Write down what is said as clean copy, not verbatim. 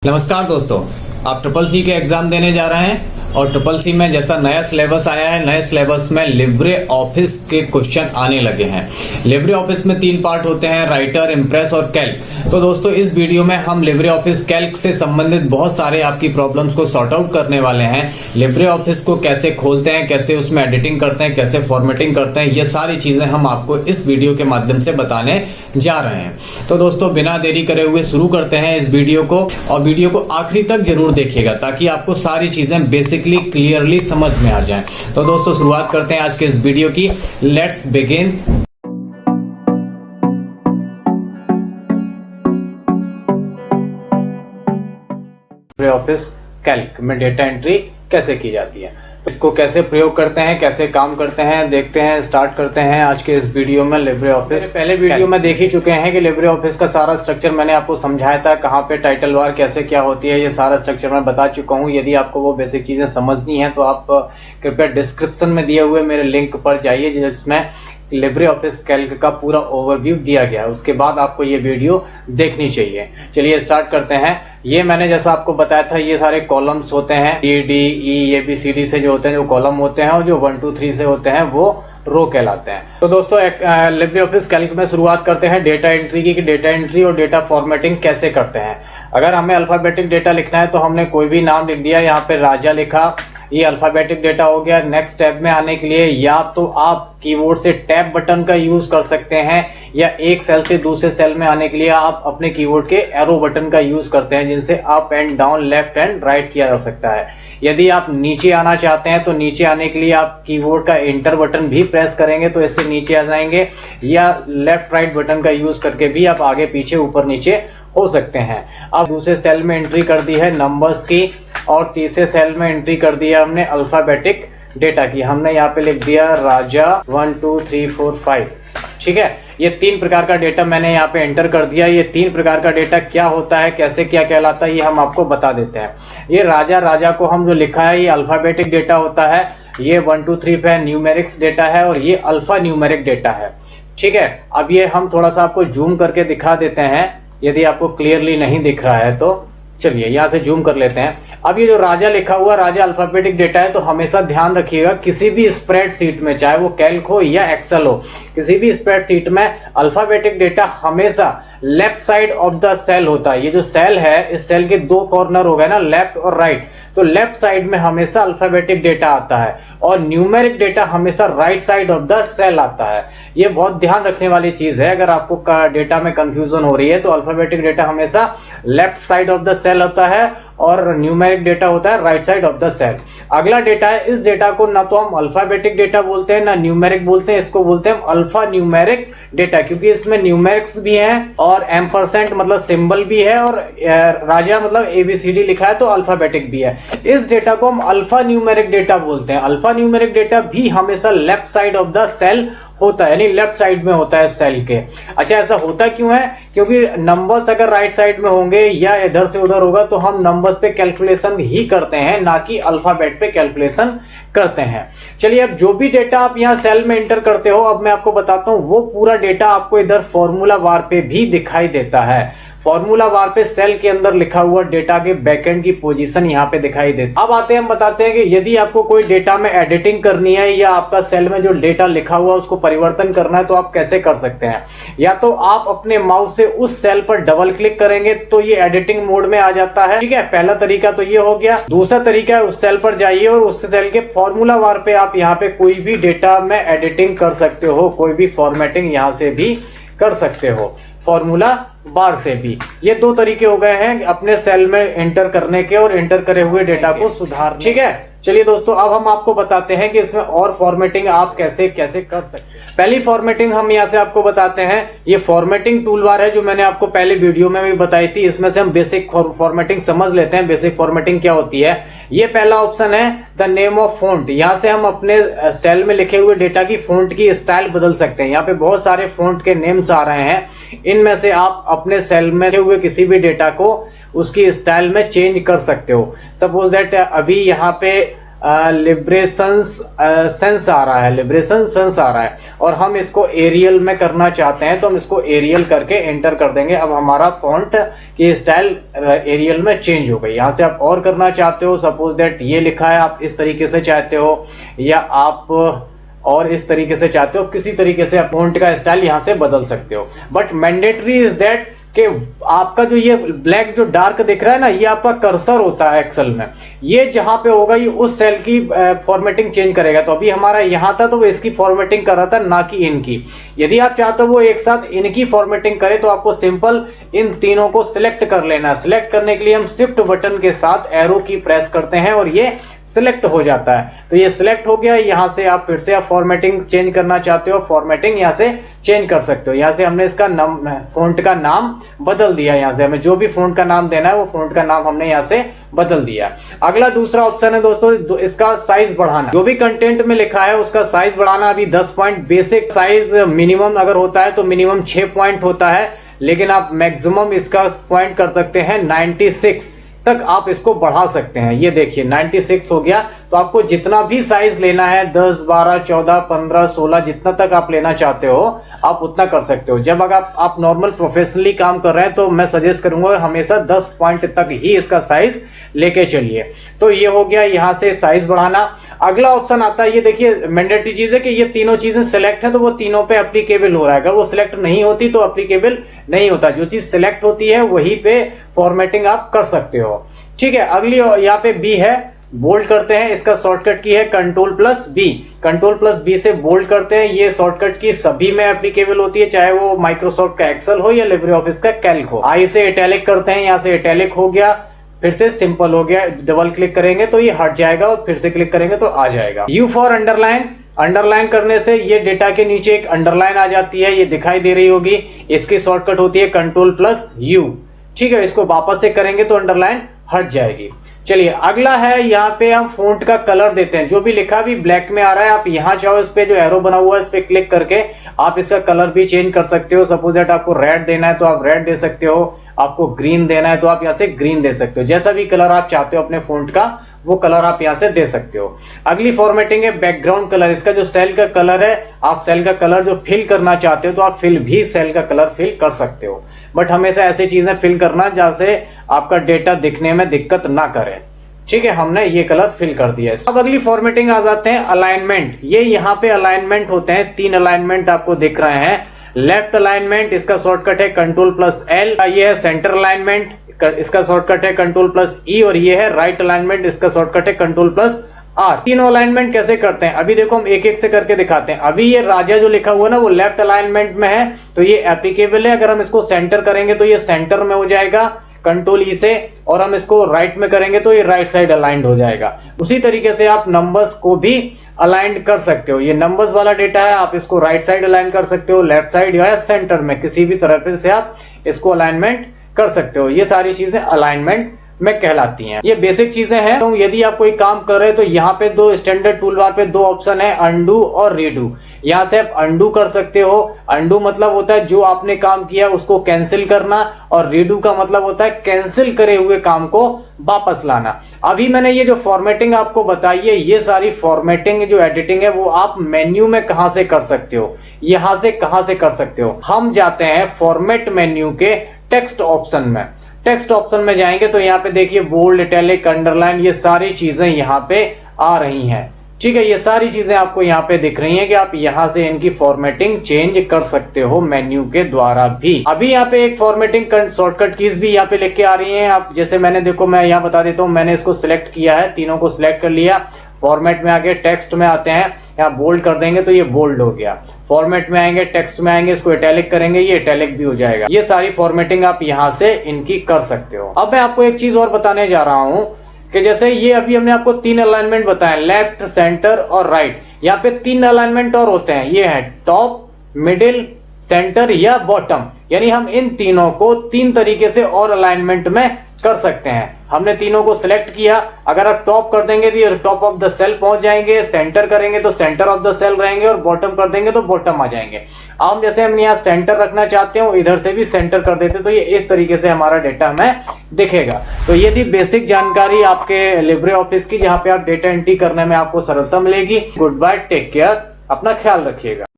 नमस्कार दोस्तों, आप ट्रिपल सी के एग्जाम देने जा रहे हैं और ट्रिपल सी में जैसा नया सिलेबस आया है, नए सिलेबस में लिब्रे ऑफिस के क्वेश्चन आने लगे हैं। लिब्रे ऑफिस में 3 पार्ट होते हैं, राइटर, इम्प्रेस और कैल्क। तो दोस्तों इस वीडियो में हम लिब्रे ऑफिस कैल्क से संबंधित बहुत सारे आपकी प्रॉब्लम्स को सॉर्ट आउट करने वाले हैं। लिब्रे ऑफिस को कैसे खोलते हैं, कैसे उसमें एडिटिंग करते हैं, कैसे फॉर्मेटिंग करते हैं, ये सारी चीज़ें हम आपको इस वीडियो के माध्यम से बताने जा रहे हैं। तो दोस्तों बिना देरी करे हुए शुरू करते हैं इस वीडियो को, और वीडियो को आखिरी तक जरूर देखिएगा ताकि आपको सारी चीज़ें बेसिकली क्लियरली समझ में आ जाए। तो दोस्तों शुरुआत करते हैं आज के इस वीडियो की। Let's begin. Libre office Calc में डेटा एंट्री कैसे की जाती है, इसको कैसे प्रयोग करते हैं, कैसे काम करते हैं, देखते हैं। स्टार्ट करते हैं आज के इस वीडियो में लिब्रे ऑफिस। पहले वीडियो में देख ही चुके हैं कि लिब्रे ऑफिस का सारा स्ट्रक्चर मैंने आपको समझाया था, कहाँ पे टाइटल वार कैसे क्या होती है, ये सारा स्ट्रक्चर मैं बता चुका हूँ। यदि आपको वो बेसिक चीजें समझनी है तो आप कृपया डिस्क्रिप्शन में दिए हुए मेरे लिंक पर जाइए जिसमें लिब्रे ऑफिस कैल्क का पूरा ओवरव्यू दिया गया है। उसके बाद आपको ये वीडियो देखनी चाहिए। चलिए स्टार्ट करते हैं। ये मैंने जैसा आपको बताया था, ये सारे कॉलम्स होते हैं, D D E A B C D से जो होते हैं, जो कॉलम होते हैं, और जो 1 2 3 से होते हैं वो रो कहलाते हैं। तो दोस्तों लिब्रे ऑफिस कैल्क में शुरुआत करते हैं डेटा एंट्री की, कि डेटा एंट्री और डेटा फॉर्मेटिंग कैसे करते हैं। अगर हमें अल्फाबेटिक डेटा लिखना है तो हमने कोई भी नाम लिख दिया, यहाँ पे राजा लिखा, ये अल्फाबेटिक डेटा हो गया। नेक्स्ट टैब में आने के लिए या तो आप कीबोर्ड से टैब बटन का यूज कर सकते हैं, या एक सेल से दूसरे सेल में आने के लिए आप अपने कीबोर्ड के एरो बटन का यूज करते हैं, जिनसे up and down, left and right किया जा सकता है। यदि आप नीचे आना चाहते हैं तो नीचे आने के लिए आप कीबोर्ड का एंटर बटन भी प्रेस करेंगे तो इससे नीचे आ जाएंगे, या लेफ्ट राइट बटन का यूज करके भी आप आगे पीछे ऊपर नीचे हो सकते हैं। अब दूसरे सेल में एंट्री कर दी है नंबर्स की, और तीसरे सेल में एंट्री कर दिया हमने अल्फाबेटिक डेटा की। हमने यहाँ पे लिख दिया राजा 1 2 3 4 5। ठीक है, ये 3 प्रकार का डेटा मैंने यहाँ पे एंटर कर दिया। ये 3 प्रकार का डेटा क्या होता है, कैसे क्या कहलाता है, ये हम आपको बता देते हैं। ये राजा को हम जो लिखा है, ये अल्फाबेटिक डेटा होता है। ये 1 2 3 पे न्यूमेरिक्स डेटा है, और ये अल्फा न्यूमेरिक डेटा है। ठीक है, अब ये हम थोड़ा सा आपको जूम करके दिखा देते हैं, यदि आपको क्लियरली नहीं दिख रहा है तो। चलिए यहाँ से जूम कर लेते हैं। अब ये जो राजा लिखा हुआ, राजा अल्फाबेटिक डेटा है, तो हमेशा ध्यान रखिएगा किसी भी स्प्रेडशीट में, चाहे वो कैल्क हो या एक्सेल हो, किसी भी स्प्रेडशीट में अल्फाबेटिक डेटा हमेशा left side of the cell होता है। ये जो सेल है, इस सेल के 2 कॉर्नर हो गए ना, लेफ्ट और राइट, तो लेफ्ट साइड में हमेशा अल्फाबेटिक डेटा आता है, और न्यूमेरिक डेटा हमेशा right side of the cell आता है। ये बहुत ध्यान रखने वाली चीज है। अगर आपको डेटा में कंफ्यूजन हो रही है तो अल्फाबेटिक डेटा हमेशा left side of the cell होता है, और न्यूमेरिक डेटा होता है right side of the cell. अगला डेटा है, इस डेटा को ना तो हम अल्फाबेटिक डेटा बोलते हैं ना न्यूमेरिक बोलते हैं, इसको बोलते हैं अल्फा न्यूमेरिक डेटा, क्योंकि इसमें न्यूमेरिक्स भी हैं और एम्परसेंट मतलब सिंबल भी है, और राजा मतलब ABCD लिखा है तो अल्फाबेटिक भी है। इस डेटा को हम अल्फा न्यूमेरिक डेटा बोलते हैं। अल्फा न्यूमेरिक डेटा भी हमेशा left side of the cell होता है, यानी लेफ्ट साइड में होता है सेल के। अच्छा, ऐसा होता क्यों है? क्योंकि नंबर्स अगर राइट साइड में होंगे या इधर से उधर होगा तो हम नंबर्स पे कैलकुलेशन ही करते हैं, ना कि अल्फाबेट पे कैलकुलेशन करते हैं। चलिए, अब जो भी डेटा आप यहाँ सेल में एंटर करते हो, अब मैं आपको बताता हूँ, वो पूरा डेटा आपको इधर फॉर्मूला बार पे भी दिखाई देता है। फॉर्मूला बार पे सेल के अंदर लिखा हुआ डेटा के बैकएंड की पोजीशन यहाँ पे दिखाई देती है। अब आते हैं, हम बताते हैं कि यदि आपको कोई डेटा में एडिटिंग करनी है, या आपका सेल में जो डेटा लिखा हुआ उसको परिवर्तन करना है, तो आप कैसे कर सकते हैं। या तो आप अपने माउस से उस सेल पर डबल क्लिक करेंगे तो ये एडिटिंग मोड में आ जाता है। ठीक है, पहला तरीका तो ये हो गया। दूसरा तरीका है, उस सेल पर जाइए और उस सेल के फॉर्मूला बार पे आप यहाँ पे कोई भी डेटा में एडिटिंग कर सकते हो, कोई भी फॉर्मेटिंग यहाँ से भी कर सकते हो, फॉर्मूला बार से भी। ये 2 तरीके हो गए हैं अपने सेल में एंटर करने के और एंटर करे हुए डेटा को सुधारने। ठीक है, चलिए दोस्तों, अब हम आपको बताते हैं कि इसमें और फॉर्मेटिंग आप कैसे कैसे कर सकते हैं। पहली फॉर्मेटिंग हम यहाँ से आपको बताते हैं। ये फॉर्मेटिंग टूल बार है जो मैंने आपको पहले वीडियो में भी बताई थी। इसमें से हम बेसिक फॉर्मेटिंग समझ लेते हैं। बेसिक फॉर्मेटिंग क्या होती है? ये पहला ऑप्शन है द नेम ऑफ फॉन्ट। यहाँ से हम अपने सेल में लिखे हुए डेटा की फॉन्ट की स्टाइल बदल सकते हैं। यहाँ पे बहुत सारे फॉन्ट के नेम्स आ रहे हैं, इनमें से आप अपने सेल में लिखे हुए किसी भी डेटा को उसकी स्टाइल में चेंज कर सकते हो। सपोज दैट अभी यहाँ पे लिब्रेशंस सेंस आ रहा है, लिब्रेशन सेंस आ रहा है और हम इसको एरियल में करना चाहते हैं तो हम इसको एरियल करके एंटर कर देंगे। अब हमारा फॉन्ट की स्टाइल एरियल में चेंज हो गई। यहां से आप और करना चाहते हो, सपोज दैट ये लिखा है, आप इस तरीके से चाहते हो या आप और इस तरीके से चाहते हो, किसी तरीके से आप फॉन्ट का स्टाइल यहां से बदल सकते हो। बट मैंडेटरी इज दैट कि आपका जो ये ब्लैक जो डार्क दिख रहा है ना, ये आपका कर्सर होता है एक्सेल में, ये जहां पे होगा ये उस सेल की फॉर्मेटिंग चेंज करेगा। तो अभी हमारा यहां था तो वो इसकी फॉर्मेटिंग कर रहा था, ना कि इनकी। यदि आप चाहते हो वो एक साथ इनकी फॉर्मेटिंग करे तो आपको सिंपल इन तीनों को सिलेक्ट कर लेना। सिलेक्ट करने के लिए हम शिफ्ट बटन के साथ एरो की प्रेस करते हैं और ये सिलेक्ट हो जाता है। तो ये सिलेक्ट हो गया। यहां से आप फिर से आप फॉर्मेटिंग चेंज करना चाहते हो, फॉर्मेटिंग यहां से चेंज कर सकते हो। यहां से हमने इसका फॉन्ट का नाम बदल दिया। यहां से हमें जो भी फॉन्ट का नाम देना है वो फॉन्ट का नाम हमने यहां से बदल दिया। अगला दूसरा ऑप्शन है दोस्तों इसका साइज बढ़ाना। जो भी कंटेंट में लिखा है उसका साइज बढ़ाना। अभी 10 पॉइंट बेसिक साइज मिनिमम अगर होता है तो मिनिमम 6 पॉइंट होता है, लेकिन आप मैक्सिमम इसका पॉइंट कर सकते हैं 96 तक आप इसको बढ़ा सकते हैं। ये देखिए 96 हो गया। तो आपको जितना भी साइज लेना है 10, 12, 14, 15, 16 जितना तक आप लेना चाहते हो आप उतना कर सकते हो। जब अगर आप नॉर्मल प्रोफेशनली काम कर रहे हैं तो मैं सजेस्ट करूंगा हमेशा 10 पॉइंट तक ही इसका साइज लेके चलिए। तो ये हो गया यहां से साइज बढ़ाना। अगला ऑप्शन आता है, ये देखिए मैंडेटरी चीज है कि ये तीनों चीजें सिलेक्ट है तो वो तीनों पे एप्लीकेबल हो रहा है। अगर वो सिलेक्ट नहीं होती तो एप्लीकेबल नहीं होता। जो चीज सिलेक्ट होती है वही पे फॉर्मेटिंग आप कर सकते हो। ठीक है, अगली यहाँ पे बी है, बोल्ड करते हैं। इसका शॉर्टकट की है कंट्रोल+B। कंट्रोल+B से बोल्ड करते हैं। ये शॉर्टकट की सभी में एप्लीकेबल होती है, चाहे वो माइक्रोसॉफ्ट का एक्सेल हो या लिब्रे ऑफिस का कैल्क हो। आई से इटैलिक करते हैं, यहां से इटैलिक हो गया, फिर से सिंपल हो गया। डबल क्लिक करेंगे तो ये हट जाएगा और फिर से क्लिक करेंगे तो आ जाएगा। You for underline. अंडरलाइन करने से ये डेटा के नीचे एक अंडरलाइन आ जाती है, ये दिखाई दे रही होगी। इसकी शॉर्टकट होती है कंट्रोल+U। ठीक है, इसको वापस से करेंगे तो अंडरलाइन हट जाएगी। चलिए अगला है, यहाँ पे हम फॉन्ट का कलर देते हैं। जो भी लिखा भी ब्लैक में आ रहा है, आप यहां चाहो इस पे जो एरो बना हुआ है इस पे क्लिक करके आप इसका कलर भी चेंज कर सकते हो। सपोज दैट आपको रेड देना है तो आप रेड दे सकते हो, आपको ग्रीन देना है तो आप यहां से ग्रीन दे सकते हो। जैसा भी कलर आप चाहते हो अपने फॉन्ट का वो कलर आप यहां से दे सकते हो। अगली फॉर्मेटिंग है बैकग्राउंड कलर। इसका जो सेल का कलर है, आप सेल का कलर जो फिल करना चाहते हो तो आप फिल भी सेल का कलर फिल कर सकते हो। बट हमेशा ऐसी चीजें फिल करना जहां से आपका डेटा दिखने में दिक्कत ना करे। ठीक है, हमने ये कलर फिल कर दिया है। अब अगली फॉर्मेटिंग आ जाते हैं अलाइनमेंट। ये यहाँ पे अलाइनमेंट होते हैं, 3 अलाइनमेंट आपको दिख रहे हैं। लेफ्ट अलाइनमेंट, इसका शॉर्टकट है कंट्रोल+L। ये है सेंटर अलाइनमेंट, इसका शॉर्टकट है कंट्रोल+E। और ये है राइट अलाइनमेंट, इसका शॉर्टकट है कंट्रोल+R। तीनों अलाइनमेंट कैसे करते हैं अभी देखो हम एक एक से करके दिखाते हैं। अभी ये राजा जो लिखा हुआ है ना वो लेफ्ट अलाइनमेंट में है तो ये एप्लीकेबल है। अगर हम इसको सेंटर करेंगे तो ये सेंटर में हो जाएगा कंट्रोल-E से, और हम इसको राइट में करेंगे तो ये राइट साइड अलाइंड हो जाएगा। उसी तरीके से आप नंबर्स को भी अलाइंड कर सकते हो। ये नंबर्स वाला डेटा है, आप इसको राइट साइड अलाइन कर सकते हो, लेफ्ट साइड या सेंटर में, किसी भी तरह से आप इसको अलाइनमेंट कर सकते हो। ये सारी चीजें अलाइनमेंट में कहलाती हैं। ये बेसिक चीजें हैं। तो यदि आप कोई काम कर रहे हो तो यहाँ पे दो स्टैंडर्ड टूल बार पे 2 ऑप्शन है, अंडू और रीडू। यहाँ से आप अंडू कर सकते हो। अंडू मतलब होता है जो आपने काम किया उसको कैंसिल करना, और रीडू का मतलब होता है कैंसिल करे हुए काम को वापस लाना। अभी मैंने ये जो फॉर्मेटिंग आपको बताई है, ये सारी फॉर्मेटिंग जो एडिटिंग है वो आप मेन्यू में कहां से कर सकते हो, यहां से कहां से कर सकते हो। हम जाते हैं फॉर्मेट मेन्यू के टेक्स्ट ऑप्शन में। टेक्स्ट ऑप्शन में जाएंगे तो यहाँ पे देखिए बोल्ड, इटैलिक, अंडरलाइन, ये सारी चीजें यहाँ पे आ रही हैं। ठीक है, ये सारी चीजें आपको यहाँ पे दिख रही हैं कि आप यहाँ से इनकी फॉर्मेटिंग चेंज कर सकते हो मेन्यू के द्वारा भी। अभी यहाँ पे एक फॉर्मेटिंग शॉर्टकट कीज भी यहाँ पे लिख के आ रही हैं। आप जैसे मैंने देखो मैं यहाँ बता देता हूँ, मैंने इसको सिलेक्ट किया है, तीनों को सिलेक्ट कर लिया। फॉर्मेट में आके टेक्स्ट में आते हैं, यहाँ बोल्ड कर देंगे तो ये बोल्ड हो गया। फॉर्मेट में आएंगे, टेक्स्ट में आएंगे, इसको इटैलिक करेंगे, ये इटैलिक भी हो जाएगा। ये सारी फॉर्मेटिंग आप यहाँ से इनकी कर सकते हो। अब मैं आपको एक चीज और बताने जा रहा हूँ कि जैसे ये अभी हमने आपको 3 अलाइनमेंट बताए, लेफ्ट, सेंटर और राइट। यहाँ पे 3 अलाइनमेंट और होते हैं, ये है टॉप, मिडिल सेंटर या बॉटम, यानी हम इन तीनों को तीन तरीके से और अलाइनमेंट में कर सकते हैं। हमने तीनों को सिलेक्ट किया, अगर आप टॉप कर देंगे तो ये टॉप ऑफ द सेल पहुंच जाएंगे, सेंटर करेंगे तो सेंटर ऑफ द सेल रहेंगे और बॉटम कर देंगे तो बॉटम आ जाएंगे। हम जैसे हम यहाँ सेंटर रखना चाहते हो, इधर से भी सेंटर कर देते तो ये इस तरीके से हमारा डेटा हमें दिखेगा। तो ये थी बेसिक जानकारी आपके लिब्रे ऑफिस की, जहां पे आप डेटा एंट्री करने में आपको सरलता मिलेगी। गुड बाय, टेक केयर, अपना ख्याल रखिएगा।